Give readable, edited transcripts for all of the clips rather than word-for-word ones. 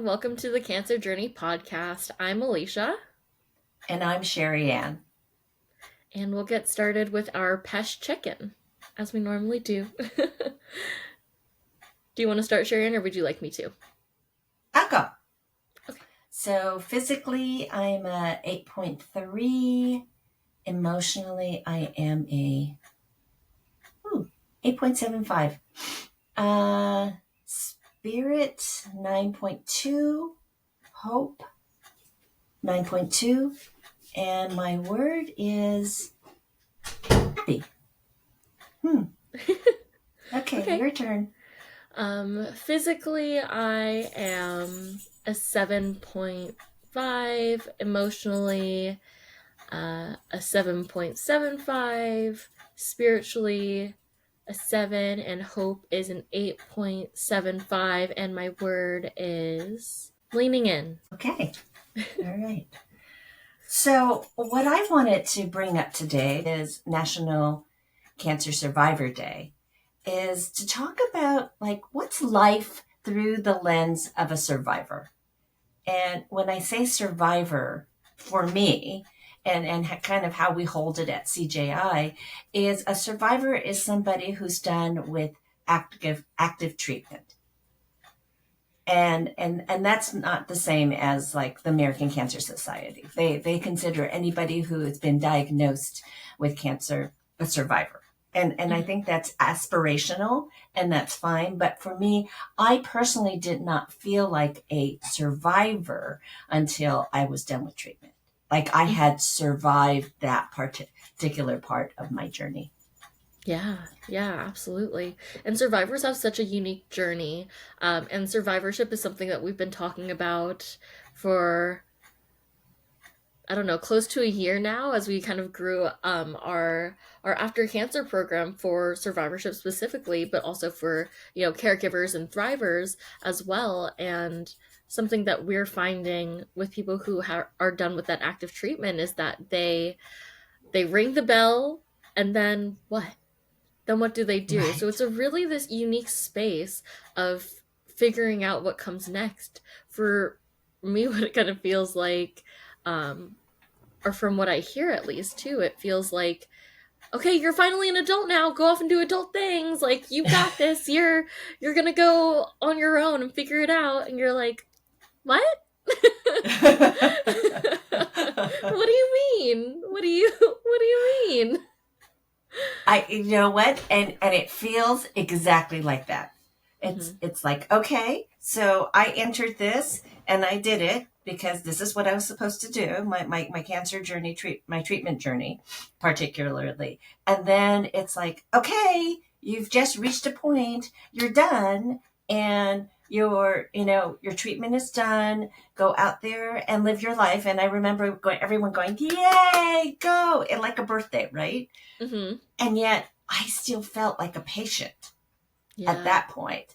and welcome to the Cancer Journey podcast. I'm Alicia. And I'm Sherry Ann. And we'll get started with our pest check-in, as we normally do. Do you want to start, Sherry Ann, or would you like me to? I'll go. Okay. So physically, I'm a 8.3. Emotionally, I am a 8.75. Spirit, 9.2. Hope, 9.2. And my word is happy. Okay, your turn. Physically, I am a 7.5. Emotionally, a 7.75. Spiritually, a 7. And hope is an 8.75. And my word is leaning in. Okay. All right. So what I wanted to bring up today is National Cancer Survivor Day, is to talk about what's life through the lens of a survivor. And when I say survivor, for me, and kind of how we hold it at CJI, is a survivor is somebody who's done with active treatment. And that's not the same as like the American Cancer Society. They consider anybody who has been diagnosed with cancer a survivor. And I think that's aspirational and that's fine. But for me, I personally did not feel like a survivor until I was done with treatment. Like I had survived that particular part of my journey. Yeah, absolutely. And survivors have such a unique journey. And survivorship is something that we've been talking about for, I don't know, close to a year now, as we kind of grew our after cancer program for survivorship specifically, but also for, caregivers and thrivers as well. And something that we're finding with people who are done with that active treatment is that they ring the bell, and then what? Then what do they do? Right. So it's a really this unique space of figuring out what comes next. For me, what it kind of feels like, or from what I hear at least too, it feels like, okay, you're finally an adult now. Go off and do adult things. Like, you got this. You're gonna go on your own and figure it out. And you're like, what? What do you mean? What do you mean? You know what? And it feels exactly like that. It's like, okay, so I entered this and I did it because this is what I was supposed to do. My cancer journey, my treatment journey, particularly. And then it's like, okay, you've just reached a point, you're done, and your treatment is done. Go out there and live your life. And I remember everyone going, yay, go, and like a birthday, right? Mm-hmm. And yet I still felt like a patient at that point.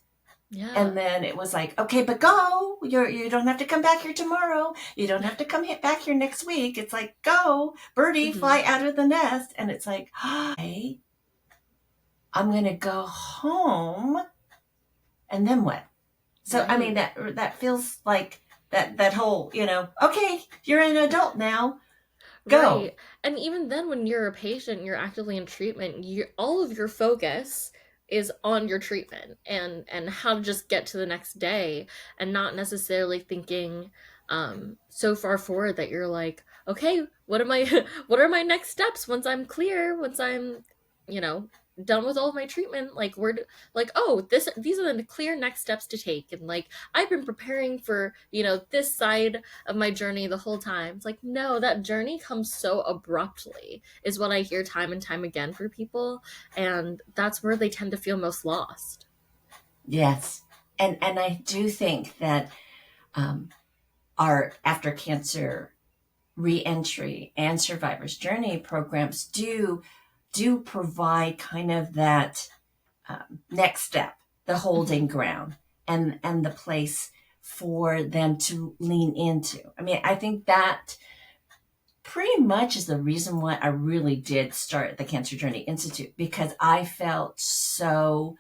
Yeah. And then it was like, okay, but go. You don't have to come back here tomorrow. You don't have to come back here next week. It's like, go, birdie, fly out of the nest. And it's like, hey, I'm going to go home. And then what? So, right. I mean, that feels like that whole, okay, you're an adult now. Go. Right. And even then, when you're a patient, you're actively in treatment, all of your focus is on your treatment and how to just get to the next day, and not necessarily thinking so far forward that you're like, okay, what are my next steps once I'm clear, once I'm, done with all of my treatment? Like, these are the clear next steps to take. And like, I've been preparing for, this side of my journey the whole time. It's like, no, that journey comes so abruptly, is what I hear time and time again for people. And that's where they tend to feel most lost. Yes. And I do think that our after cancer reentry and survivor's journey programs do provide kind of that next step, the holding ground, and the place for them to lean into. I mean, I think that pretty much is the reason why I really did start the Cancer Journey Institute, because I felt so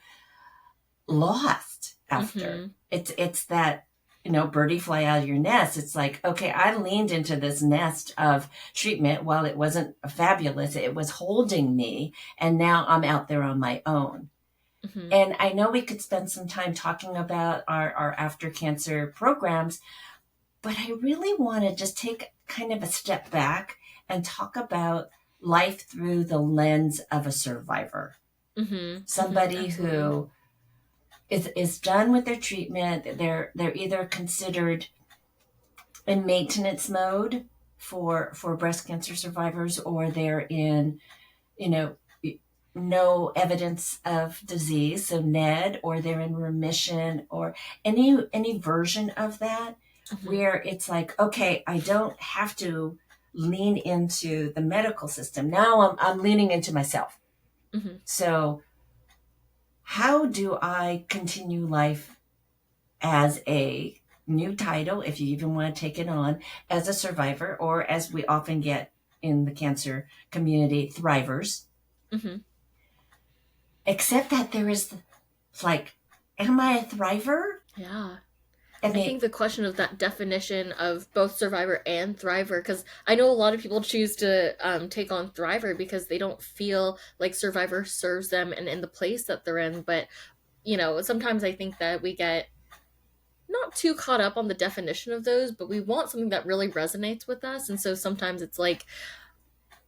lost after. It's that birdie fly out of your nest. It's like, okay, I leaned into this nest of treatment. While it wasn't fabulous, it was holding me, and now I'm out there on my own. Hmm. And I know we could spend some time talking about our after cancer programs, but I really want to just take kind of a step back and talk about life through the lens of a survivor. Hmm. Hmm. Somebody Absolutely. who is done with their treatment. They're either considered in maintenance mode for breast cancer survivors, or they're in, you know, no evidence of disease, so NED, or they're in remission, or any version of that, Hmm. where it's like, okay, I don't have to lean into the medical system. Now I'm leaning into myself. Hmm. So how do I continue life as a new title, if you even want to take it on, as a survivor, or as we often get in the cancer community, thrivers, Hmm. except that there is, like, am I a thriver? Yeah. I I mean, think the question of that definition of both survivor and thriver, because I know a lot of people choose to take on thriver because they don't feel like survivor serves them and in the place that they're in. But, sometimes I think that we get not too caught up on the definition of those, but we want something that really resonates with us. And so sometimes it's like,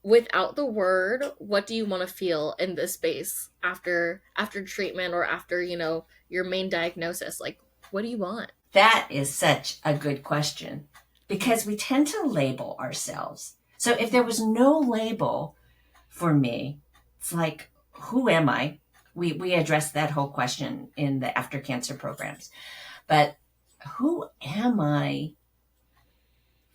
without the word, what do you want to feel in this space after treatment or after, your main diagnosis? Like, what do you want? that is such a good question, Hmm. because we tend to label ourselves. So if Hmm. there was no label for me, it's like, who am I? We addressed that whole question in the after cancer programs. But who am I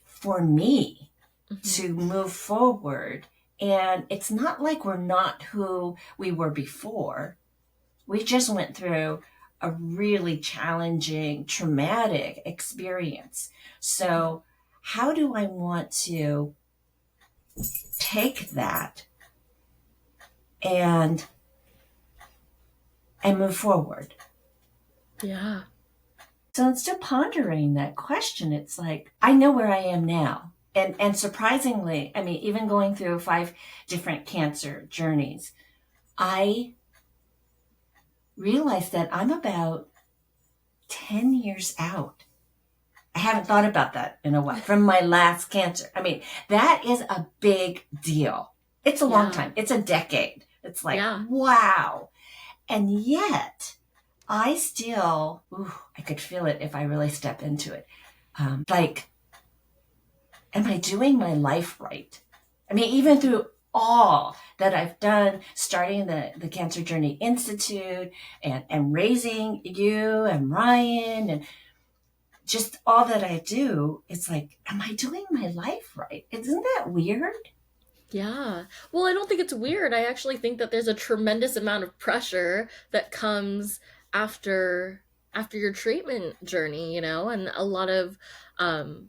for me Hmm. to move forward? And it's not like we're not who we were before. We just went through a really challenging, traumatic experience. So, how do I want to take that and move forward? Yeah. So I'm still pondering that question. It's like, I know where I am now. And surprisingly, I mean, even going through 5 different cancer journeys, I realized that I'm about 10 years out. I haven't thought about that in a while from my last cancer. I mean, that is a big deal. It's a long Yeah. time, it's a decade. It's like, Yeah. wow. And yet, I still, I could feel it if I really step into it. Like, am I doing my life right? I mean, even through all that I've done, starting the Cancer Journey Institute, and raising you and Ryan, and just all that I do, it's like, am I doing my life right? Isn't that weird? Yeah. Well, I don't think it's weird. I actually think that there's a tremendous amount of pressure that comes after your treatment journey, and a lot of um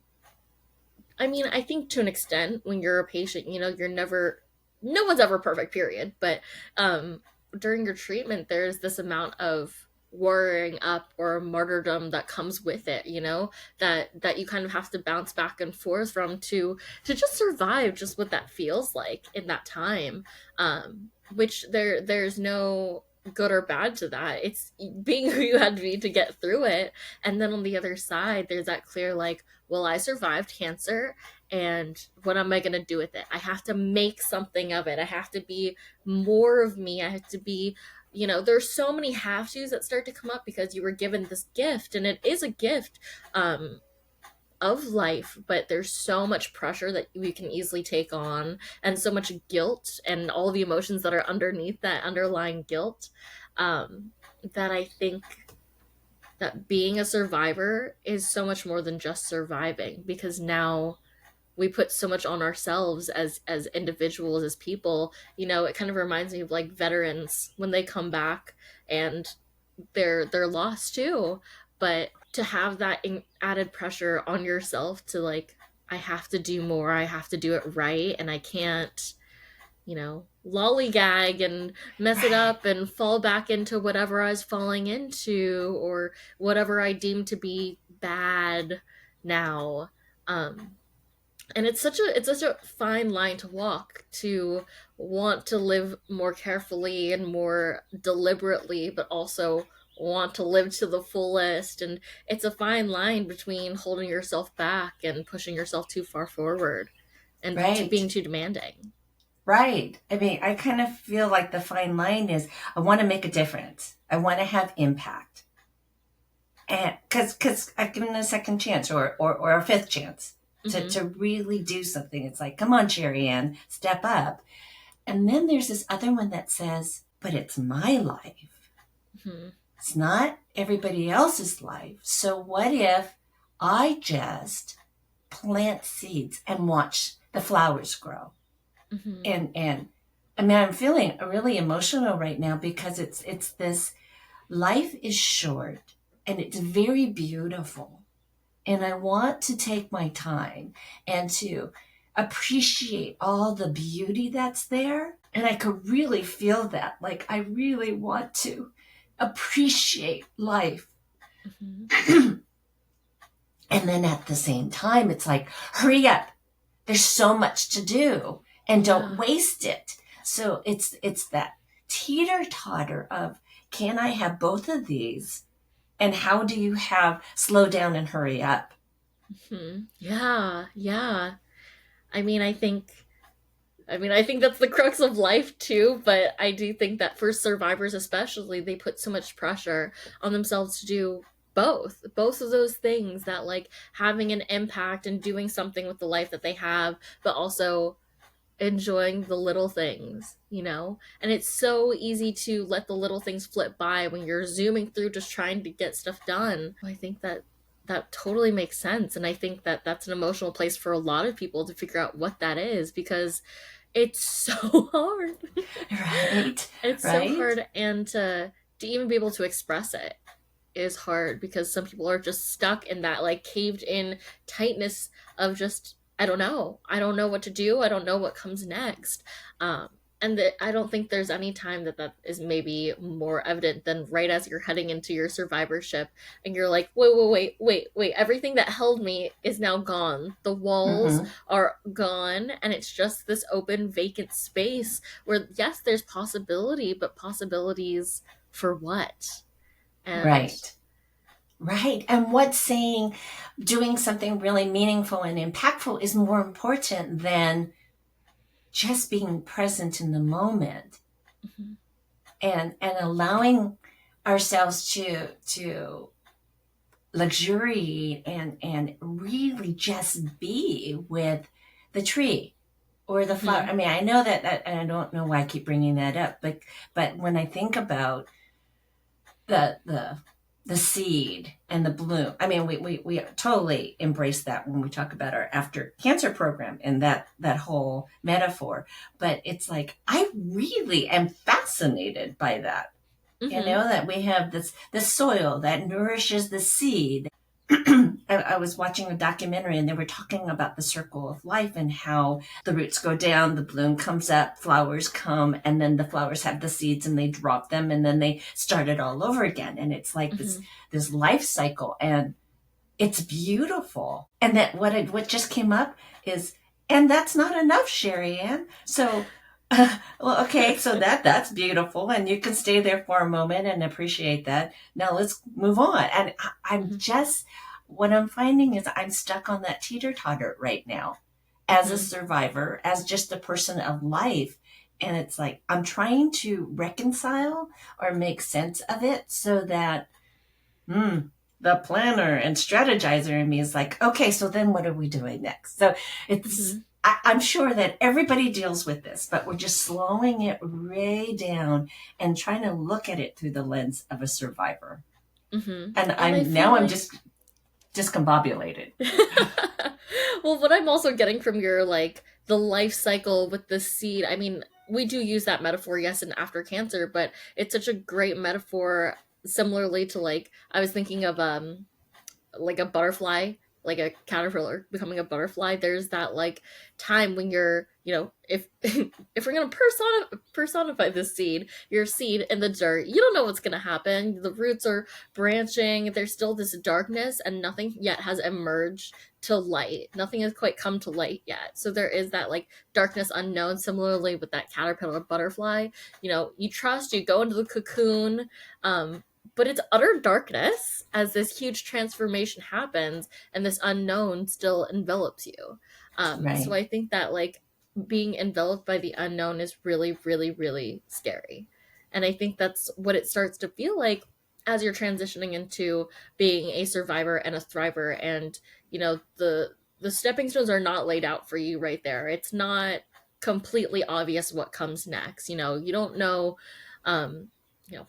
I mean, I think to an extent when you're a patient, you're never no one's ever perfect, period, but um during your treatment there's this amount of worrying up or martyrdom that comes with it, that you kind of have to bounce back and forth from to just survive just what that feels like in that time. Which there's no good or bad to that. It's being who you had to be to get through it. And then on the other side, there's that clear, like, well, I survived cancer, and what am I going to do with it? I have to make something of it. I have to be more of me. I have to be, there's so many have tos that start to come up because you were given this gift, and it is a gift of life, but there's so much pressure that we can easily take on, and so much guilt and all the emotions that are underneath that underlying guilt, um, that I think that being a survivor is so much more than just surviving, because now we put so much on ourselves as individuals, as people. It kind of reminds me of like veterans when they come back and they're lost too, but to have that added pressure on yourself to, like, I have to do more, I have to do it right, and I can't, lollygag and mess it Right. up and fall back into whatever I was falling into, or whatever I deem to be bad now. Um, and it's such a fine line to walk, to want to live more carefully and more deliberately, but also want to live to the fullest. And it's a fine line between holding yourself back and pushing yourself too far forward and to Right. being too demanding. Right. I mean, I kind of feel like the fine line is I want to make a difference. I want to have impact. And because I've given it a second chance or a fifth chance Hmm. to really do something. It's like, come on, Sherry Ann, step up. And then there's this other one that says, but it's my life. Hmm. It's not everybody else's life. So what if I just plant seeds and watch the flowers grow? Hmm. And I mean, I'm feeling really emotional right now because it's this life is short and it's very beautiful. And I want to take my time and to appreciate all the beauty that's there. And I could really feel that. Like, I really want to appreciate life. Hmm. And then at the same time, it's like, hurry up. There's so much to do and don't Yeah. waste it. So it's that teeter totter of can I have both of these? And how do you have slow down and hurry up? Hmm. Yeah. Yeah. I mean, I think that's the crux of life too, but I do think that for survivors especially, they put so much pressure on themselves to do both of those things, that like having an impact and doing something with the life that they have, but also enjoying the little things, you know? And it's so easy to let the little things flip by when you're zooming through just trying to get stuff done. I think that that totally makes sense, and I think that that's an emotional place for a lot of people to figure out what that is, because it's so hard. Right? It's so Right? hard, and to even be able to express it is hard, because some people are just stuck in that like caved in tightness of just I don't know what to do, I don't know what comes next. um and I don't think there's any time that that is maybe more evident than right as you're heading into your survivorship, and you're like, wait, everything that held me is now gone, the walls Mm-hmm. are gone, and it's just this open vacant space where yes, there's possibility, but possibilities for what? And Right. Right. And what's saying doing something really meaningful and impactful is more important than just being present in the moment mhm, and allowing ourselves to luxuriate and really just be with the tree or the flower. mhm, I mean, I know that and I don't know why I keep bringing that up, but when I think about the the the seed and the bloom. I mean, we totally embrace that when we talk about our after cancer program and that whole metaphor. But it's like I really am fascinated by that. You mhm, know, that we have this soil that nourishes the seed. I was watching a documentary and they were talking about the circle of life and how the roots go down, the bloom comes up, flowers come, and then the flowers have the seeds and they drop them and then they start it all over again. And it's like this mhm, this life cycle and it's beautiful. And that what just came up is and that's not enough, Sherry Ann. So well, okay, so that's beautiful, and you can stay there for a moment and appreciate that. Now let's move on. And I'm mhm, just what I'm finding is I'm stuck on that teeter totter right now, as a mhm, survivor, as just a person of life, and it's like I'm trying to reconcile or make sense of it so that hmm, the planner and strategizer in me is like, okay, so then what are we doing next? So it's, mhm, I'm sure that everybody deals with this, but we're just slowing it way down and trying to look at it through the lens of a survivor. mhm. And And I I'm feel now I'm like just discombobulated. well, what I'm also getting from your like the life cycle with the seed, I mean, we do use that metaphor, yes, in after cancer, but it's such a great metaphor similarly to like I was thinking of like a butterfly, like a caterpillar becoming a butterfly. There's that like time when you're if if we're gonna personify this seed, your seed in the dirt, you don't know what's gonna happen. The roots are branching. There's still this darkness, and nothing yet has emerged to light. Nothing has quite come to light yet. So there is that like darkness unknown. Similarly with that caterpillar butterfly, you trust, you go into the cocoon, but it's utter darkness as this huge transformation happens, and this unknown still envelops you. So Right. I think that like being enveloped by the unknown is really, really, really scary. And I think that's what it starts to feel like as you're transitioning into being a survivor and a thriver. And, the stepping stones are not laid out for you right there. It's not completely obvious what comes next. You don't know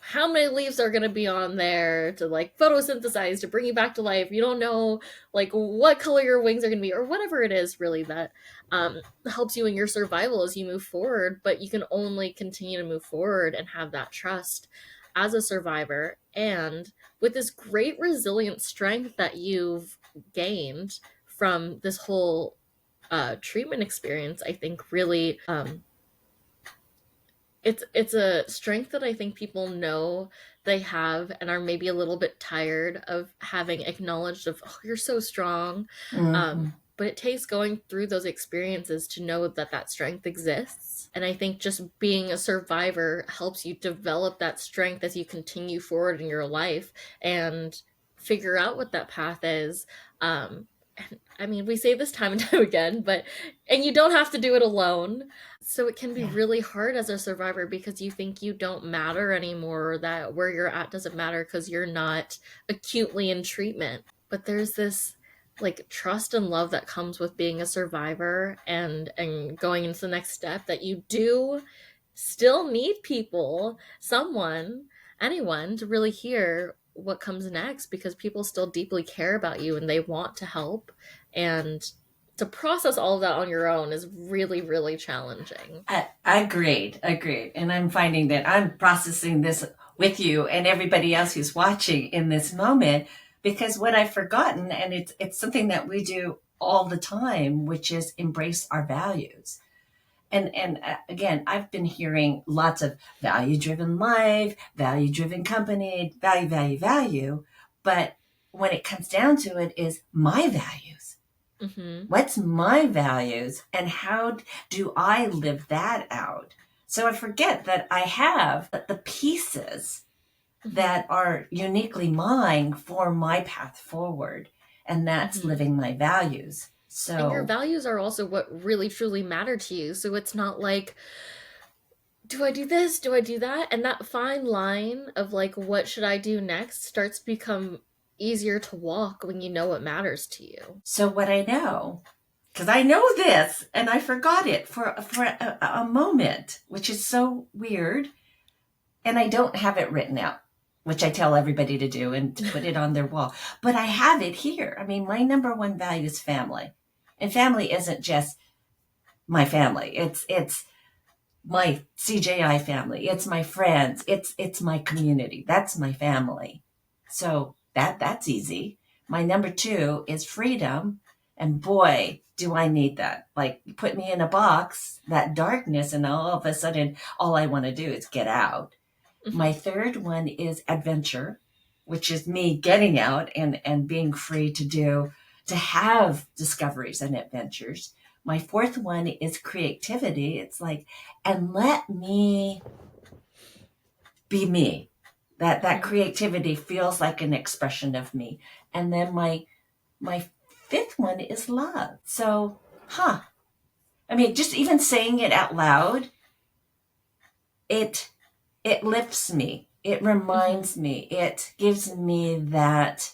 how many leaves are going to be on there to like photosynthesize to bring you back to life. You don't know like what color your wings are going to be or whatever it is really that helps you in your survival as you move forward. But you can only continue to move forward and have that trust as a survivor, and with this great resilient strength that you've gained from this whole treatment experience. I think really it's a strength that I think people know they have and are maybe a little bit tired of having acknowledged of, oh, you're so strong. Hmm. But it takes going through those experiences to know that that strength exists. And I think just being a survivor helps you develop that strength as you continue forward in your life and figure out what that path is. I mean, we say this time and time again, and you don't have to do it alone. So it can be Yeah. really hard as a survivor because you think you don't matter anymore, or that where you're at doesn't matter because you're not acutely in treatment. But there's this like trust and love that comes with being a survivor and going into the next step, that you do still need people, someone, anyone to really hear what comes next, because people still deeply care about you and they want to help. And to process all of that on your own is really, really challenging. Agreed. And I'm finding that I'm processing this with you and everybody else who's watching in this moment, because what I've forgotten, and it's something that we do all the time, which is embrace our values. And again, I've been hearing lots of value driven life, value driven company, value. But when it comes down to it, is my values. Mm-hmm. What's my values and how do I live that out? So I forget that I have the pieces Mm-hmm. that are uniquely mine for my path forward, and that's Mm-hmm. living my values. And your So, values are also what really truly matter to you. So it's not like, do I do this? Do I do that? And that fine line of like, what should I do next starts to become easier to walk when you know what matters to you. so what I know, because I know this and I forgot it for a moment, which is so weird, and I don't have it written out, which I tell everybody to do and to put it on their wall. But I have it here. I mean, my number one value is family, and family isn't just my family. It's my CJI family. It's my friends. It's my community. That's my family. So that's easy. My number two is freedom, and boy, do I need that. Like, put me in a box, that darkness, and all of a sudden, all I want to do is get out. My Mm-hmm. third one is adventure, which is me getting out and being free to have discoveries and adventures. My fourth one is creativity. It's like, and let me be me. That Mm-hmm. creativity feels like an expression of me. And then my fifth one is love. So, I mean, just even saying it out loud, it it lifts me. It Mm-hmm. reminds me. It gives me that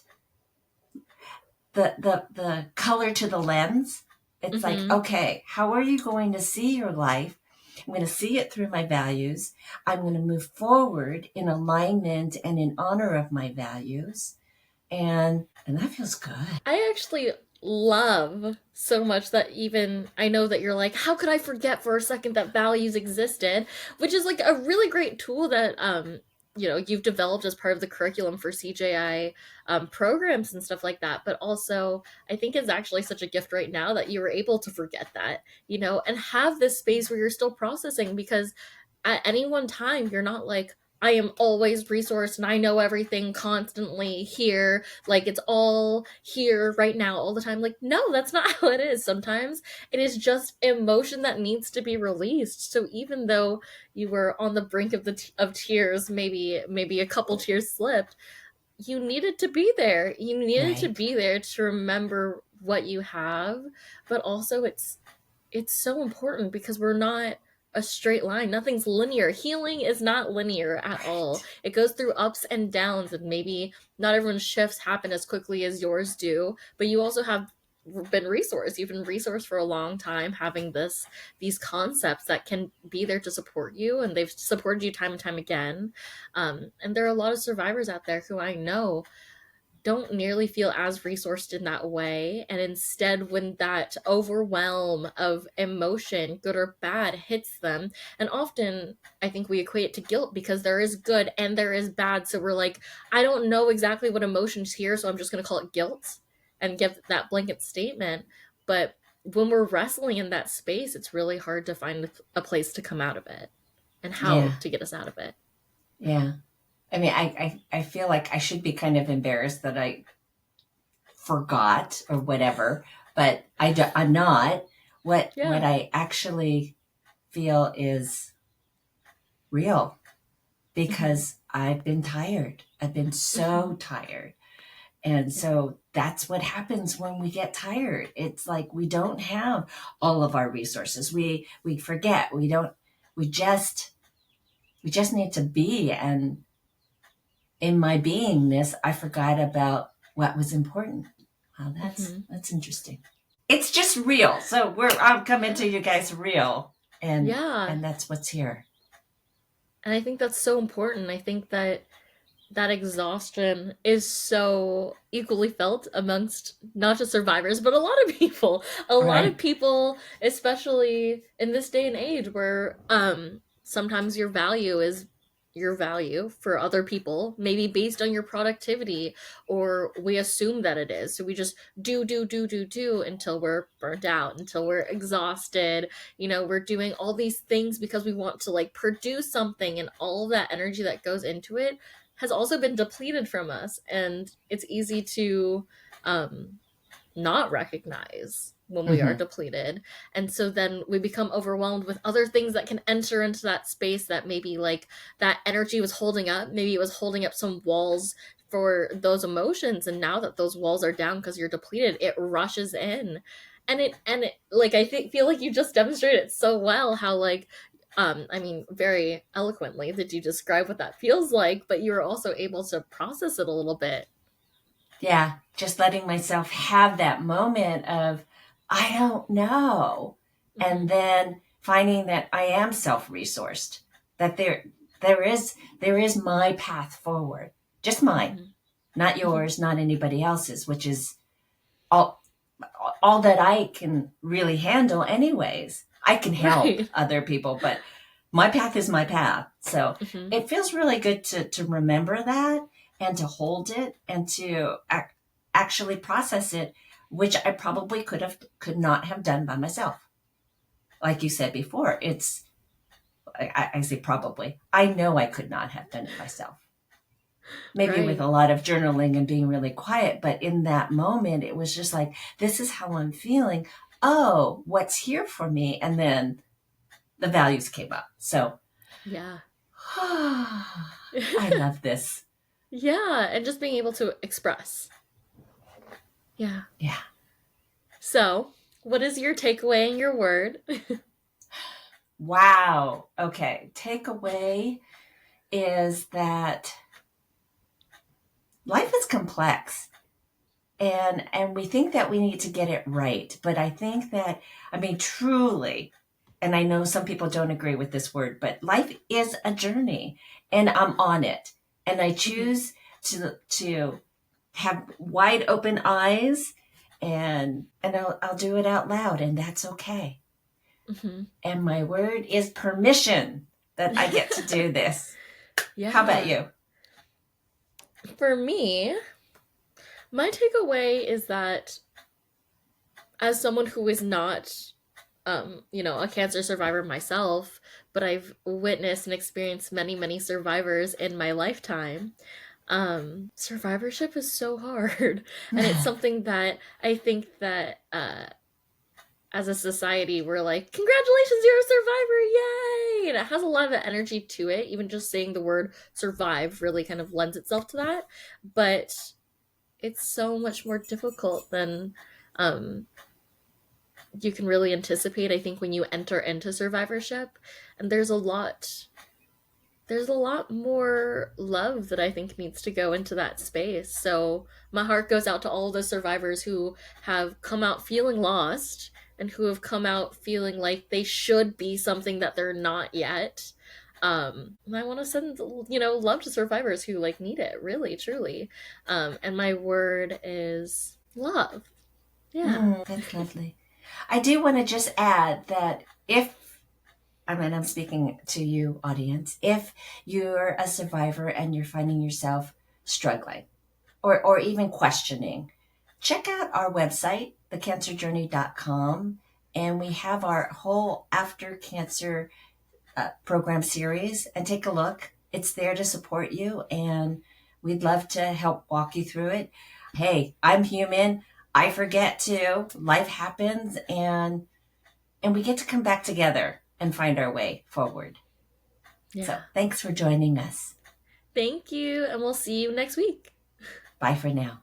the color to the lens. It's like, Mm-hmm. okay, how are you going to see your life? I'm going to see it through my values. I'm going to move forward in alignment and in honor of my values. And that feels good. I actually love so much that even I know that you're like, how could I forget for a second that values existed? Which is like a really great tool that you've developed as part of the curriculum for CJI programs and stuff like that. But also, I think it's actually such a gift right now that you were able to forget that, and have this space where you're still processing, because at any one time you're not like, I am always resourced and I know everything constantly here, like it's all here right now all the time. Like, no, that's not how it is. Sometimes it is just emotion that needs to be released. So even though you were on the brink of of tears, maybe a couple tears slipped, you needed to be there. You needed to Right. be there to remember what you have. But also, it's so important because we're not a straight line. Nothing's linear. Healing is not linear at all. Right. It goes through ups and downs, and maybe not everyone's shifts happen as quickly as yours do, but you also have been resourced. You've been resourced for a long time, having these concepts that can be there to support you, and they've supported you time and time again. And there are a lot of survivors out there who I know don't nearly feel as resourced in that way. And instead, when that overwhelm of emotion, good or bad, hits them, and often I think we equate it to guilt because there is good and there is bad. So we're like, I don't know exactly what emotion's here, so I'm just going to call it guilt and give that blanket statement. But when we're wrestling in that space, it's really hard to find a place to come out of it and how Yeah. to get us out of it. Yeah. I mean, I feel like I should be kind of embarrassed that I forgot or whatever, but I'm not. What Yeah. I actually feel is real Mm-hmm. because I've been tired. I've been Mm-hmm. so tired. And Yeah. so that's what happens when we get tired. It's like we don't have all of our resources. We forget. We just we just need to be, and in my beingness I forgot about what was important. Wow, Mm-hmm. that's interesting. It's just real. So I'm coming Yeah. to you guys real, Yeah. and that's what's here. And I think that's so important. I think that that exhaustion is so equally felt amongst not just survivors, but a lot of people. A lot of Right. people, especially in this day and age where sometimes your value is your value for other people, maybe based on your productivity, or we assume that it is. So we just do until we're burnt out, until we're exhausted. We're doing all these things because we want to like produce something, and all of that energy that goes into it has also been depleted from us, and it's easy to um not recognize when we are Mm-hmm. depleted. And so then we become overwhelmed with other things that can enter into that space that maybe like that energy was holding up. Maybe it was holding up some walls for those emotions. And now that those walls are down because you're depleted, it rushes in. And it like I think feel like you just demonstrated so well how like I mean very eloquently did you describe what that feels like, but you were also able to process it a little bit. Yeah, just letting myself have that moment of I don't know, and Hmm. then finding that I am self-resourced, that there is my path forward, just mine, Hmm. not Hmm. yours, not anybody else's, which is all all that I can really handle anyways. I can help Right. other people, but my path is my path. So Hmm. it feels really good to remember that and to hold it and to actually process it, which I probably could not have done by myself. Like you said before, I say probably. I know I could not have done it myself. Maybe with Right. a lot of journaling and being really quiet, but in that moment it was just like, this is how I'm feeling. Oh, what's here for me? And then the values came up. So Yeah. I love this. Yeah, and just being able to express. Yeah. Yeah. So, what is your takeaway and your word? Wow. Okay. Takeaway is that life is complex, and we think that we need to get it right, but I think that, I mean, truly, and I know some people don't agree with this word, but life is a journey, and I'm on it, and I Hmm. choose to have wide open eyes, and I'll do it out loud, and that's okay. Hmm. And my word is permission, that I get to do this. How about Yeah. you? For me, my takeaway is that as someone who is not a cancer survivor myself, but I've witnessed and experienced many, many survivors in my lifetime. Survivorship is so hard, and it's something that I think that as a society we're like, congratulations, you're a survivor, yay! And it has a lot of energy to it. Even just saying the word survive really kind of lends itself to that, but it's so much more difficult than um, you can really anticipate, I think, when you enter into survivorship. And there's a lot more love that I think needs to go into that space. So my heart goes out to all the survivors who have come out feeling lost and who have come out feeling like they should be something that they're not yet. And I want to send love to survivors who like need it, really, truly. And my word is love. Yeah. That's lovely. I do want to just add that I'm speaking to you, audience, if you're a survivor and you're finding yourself struggling or even questioning, check out our website, thecancerjourney.com, and we have our whole After Cancer program series, and take a look. It's there to support you, and we'd love to help walk you through it. Hey, I'm human. I forget too. Life happens, and we get to come back together and find our way forward. So Yeah. thanks for joining us. Thank you, and we'll see you next week. Bye for now.